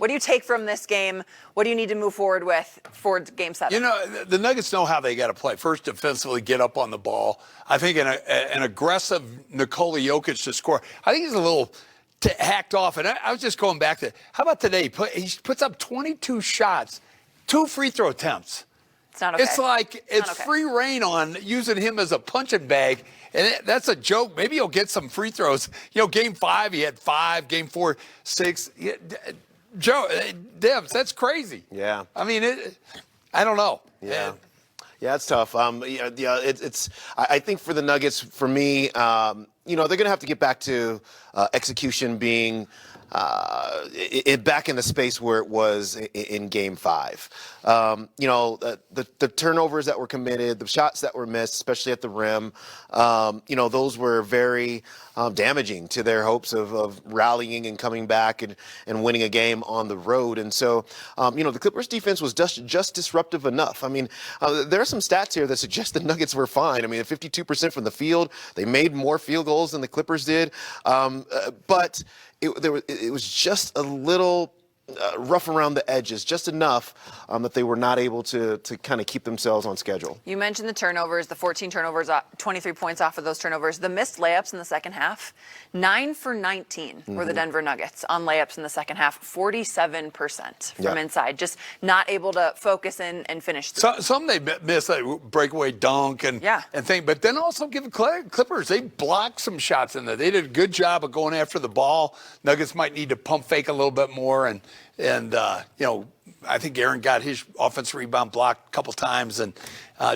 What do you take from this game? What do you need to move forward with for Game 7? You know, the Nuggets know how they got to play. First, defensively, get up on the ball. I think an aggressive Nikola Jokic to score. I think he's a little hacked off. And I was just going back to, how about today? He puts up 22 shots, 2 free throw attempts. It's not okay. It's like it's free reign on using him as a punching bag. And that's a joke. Maybe he'll get some free throws. You know, Game 5, he had 5. Game 4, 6. Joe, Debs, that's crazy. Yeah. I mean, I don't know. Yeah. Yeah, it's tough. I think for the Nuggets, for me, you know, they're going to have to get back to execution being back in the space where it was in Game 5. You know, the turnovers that were committed, the shots that were missed, especially at the rim, you know, those were very damaging to their hopes of rallying and coming back and winning a game on the road. And so, you know, the Clippers defense was just disruptive enough. I mean, there are some stats here that suggest the Nuggets were fine. I mean, 52% from the field. They made more field goals than the Clippers did. But it was just a little rough around the edges, just enough that they were not able to kind of keep themselves on schedule. You mentioned the turnovers, the 14 turnovers, 23 points off of those turnovers. The missed layups in the second half, 9 for 19 were the Denver Nuggets on layups in the second half, 47% from inside. Just not able to focus in and finish. Some they missed, like breakaway dunk and thing, but then also give the Clippers, they blocked some shots in there. They did a good job of going after the ball. Nuggets might need to pump fake a little bit more and you know, I think Aaron got his offensive rebound blocked a couple times and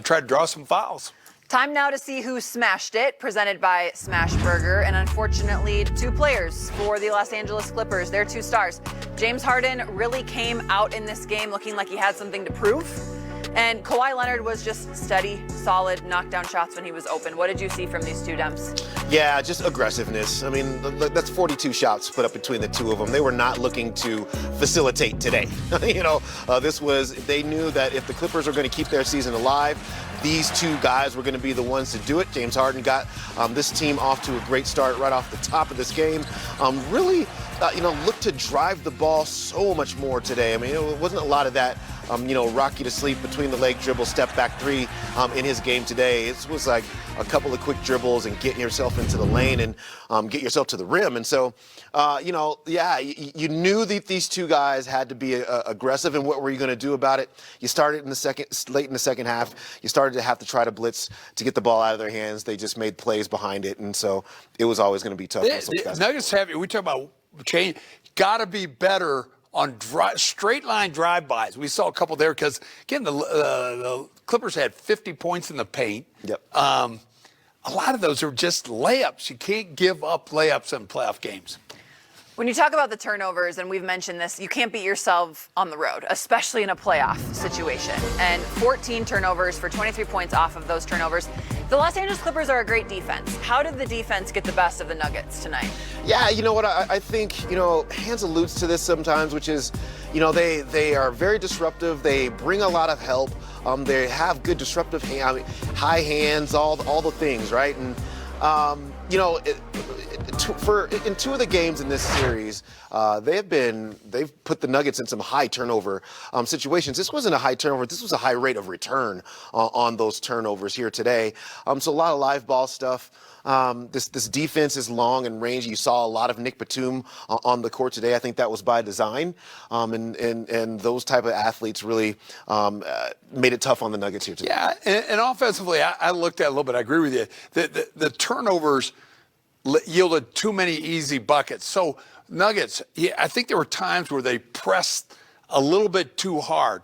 tried to draw some fouls. Time now to see who smashed it, presented by Smashburger. And unfortunately, 2 players for the Los Angeles Clippers, their 2 stars. James Harden really came out in this game looking like he had something to prove. And Kawhi Leonard was just steady, solid, knockdown shots when he was open. What did you see from these 2 Dems? Yeah, just aggressiveness. I mean, that's 42 shots put up between the 2 of them. They were not looking to facilitate today. You know, they knew that if the Clippers are going to keep their season alive, these 2 guys were going to be the ones to do it. James Harden got this team off to a great start right off the top of this game. Really, you know, looked to drive the ball so much more today. I mean, it wasn't a lot of that, you know, rock you to sleep between the leg dribble, step back 3 in his game today. It was like a couple of quick dribbles and getting yourself into the lane and get yourself to the rim. And so, you know, yeah, you knew that these 2 guys had to be aggressive. And what were you going to do about it? You started late in the second half. You started to have to try to blitz to get the ball out of their hands. They just made plays behind it. And so it was always going to be tough. Nuggets we talk about change, got to be better on straight line drive-bys. We saw a couple there because, again, the Clippers had 50 points in the paint. Yep. A lot of those are just layups. You can't give up layups in playoff games. When you talk about the turnovers, and we've mentioned this, you can't beat yourself on the road, especially in a playoff situation. And 14 turnovers for 23 points off of those turnovers. The Los Angeles Clippers are a great defense. How did the defense get the best of the Nuggets tonight? Yeah, you know what, I think, you know, Hans alludes to this sometimes, which is, you know, they are very disruptive. They bring a lot of help. They have good disruptive high hands, all the things, right? And, you know, in 2 of the games in this series, they've put the Nuggets in some high turnover situations. This wasn't a high turnover. This was a high rate of return on those turnovers here today. So a lot of live ball stuff. This defense is long and rangy. You saw a lot of Nick Batum on the court today. I think that was by design. And those type of athletes really made it tough on the Nuggets here today. Yeah, and offensively, I looked at it a little bit. I agree with you. The turnovers yielded too many easy buckets. So Nuggets, I think there were times where they pressed a little bit too hard.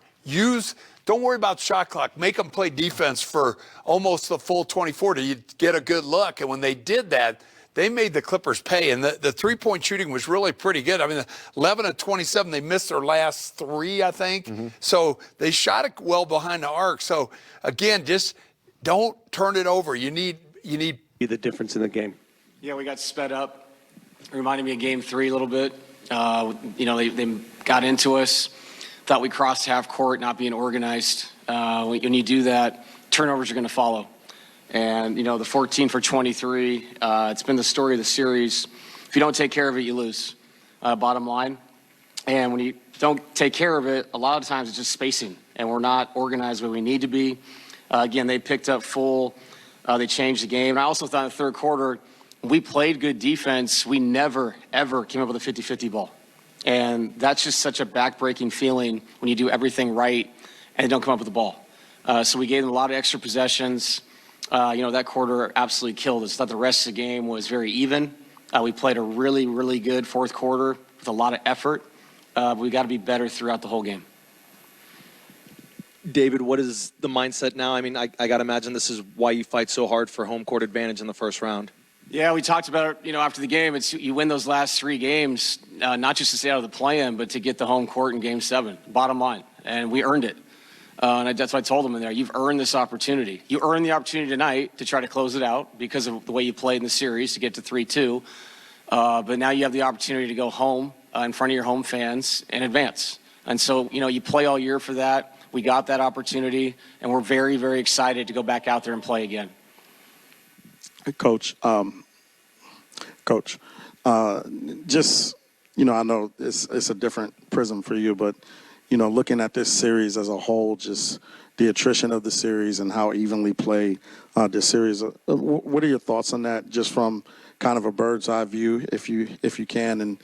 Don't worry about shot clock. Make them play defense for almost the full 24 to get a good look. And when they did that, they made the Clippers pay. And the three-point shooting was really pretty good. I mean, 11 of 27, they missed their last 3, I think. So they shot it well behind the arc. So, again, just don't turn it over. You need be the difference in the game. Yeah, we got sped up. It reminded me of Game 3 a little bit. You know, they got into us. Thought we crossed half court, not being organized. When you do that, turnovers are going to follow. And, you know, the 14 for 23, it's been the story of the series. If you don't take care of it, you lose. Bottom line. And when you don't take care of it, a lot of times it's just spacing, and we're not organized where we need to be. Again, they picked up full. They changed the game. And I also thought in the third quarter, we played good defense. We never, ever came up with a 50-50 ball. And that's just such a back-breaking feeling when you do everything right and don't come up with the ball. So we gave them a lot of extra possessions. That quarter absolutely killed us. I thought the rest of the game was very even. We played a really, really good fourth quarter with a lot of effort. But we got to be better throughout the whole game. David, what is the mindset now? I mean, I got to imagine this is why you fight so hard for home court advantage in the first round. Yeah, we talked about it, after the game. It's you win those last 3 games, not just to stay out of the play-in, but to get the home court in Game 7, bottom line. And we earned it. And that's what I told them in there. You've earned this opportunity. You earned the opportunity tonight to try to close it out because of the way you played in the series to get to 3-2. But now you have the opportunity to go home in front of your home fans and advance. And so, you play all year for that. We got that opportunity, and we're very, very excited to go back out there and play again. Coach, just, I know it's a different prism for you, but, looking at this series as a whole, just the attrition of the series and how evenly played this series, what are your thoughts on that, just from kind of a bird's eye view, if you can, and,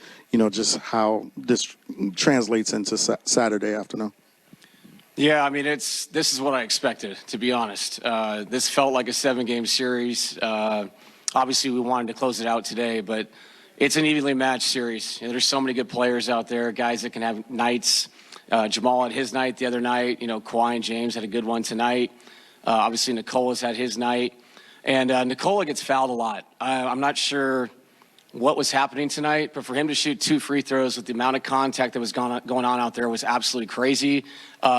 just how this translates into Saturday afternoon? Yeah, I mean, this is what I expected, to be honest. This felt like a 7-game series. Obviously, we wanted to close it out today, but it's an evenly matched series. There's so many good players out there, guys that can have nights. Jamal had his night the other night. Kawhi and James had a good one tonight. Obviously, Nikola's had his night. And Nikola gets fouled a lot. I'm not sure what was happening tonight, but for him to shoot 2 free throws with the amount of contact that was going on out there was absolutely crazy.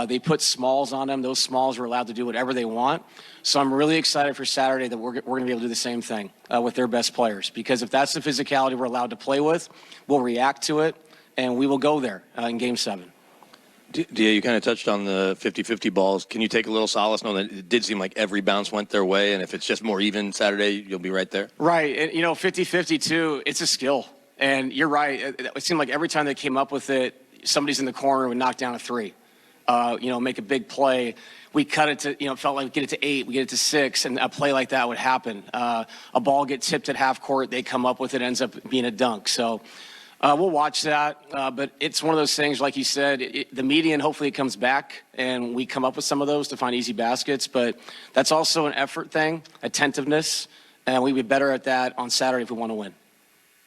They put smalls on him. Those smalls were allowed to do whatever they want. So I'm really excited for Saturday that we're going to be able to do the same thing with their best players, because if that's the physicality we're allowed to play with, we'll react to it, and we will go there in Game 7. Dia, you kind of touched on the 50-50 balls. Can you take a little solace knowing that it did seem like every bounce went their way, and if it's just more even Saturday, you'll be right there? Right. And, 50-50, too, it's a skill. And you're right. It seemed like every time they came up with it, somebody's in the corner would knock down a 3, make a big play. We cut it to, it felt like we get it to 8, we get it to 6, and a play like that would happen. A ball gets tipped at half court, they come up with it, ends up being a dunk. So we'll watch that, but it's one of those things, like you said, the median, hopefully it comes back and we come up with some of those to find easy baskets, but that's also an effort thing, attentiveness, and we'd be better at that on Saturday if we want to win.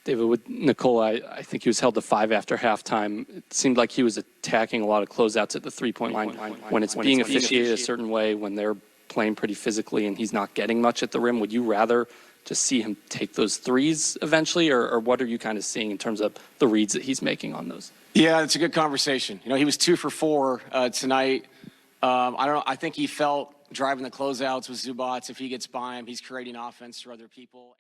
David, with Nikola, I think he was held to 5 after halftime. It seemed like he was attacking a lot of closeouts at the three-point line. When it's being officiated a certain way, when they're playing pretty physically and he's not getting much at the rim, would you rather just see him take those threes eventually, or what are you kind of seeing in terms of the reads that he's making on those? Yeah, it's a good conversation. He was 2 for 4 tonight. I don't know. I think he felt driving the closeouts with Zubats. If he gets by him, he's creating offense for other people.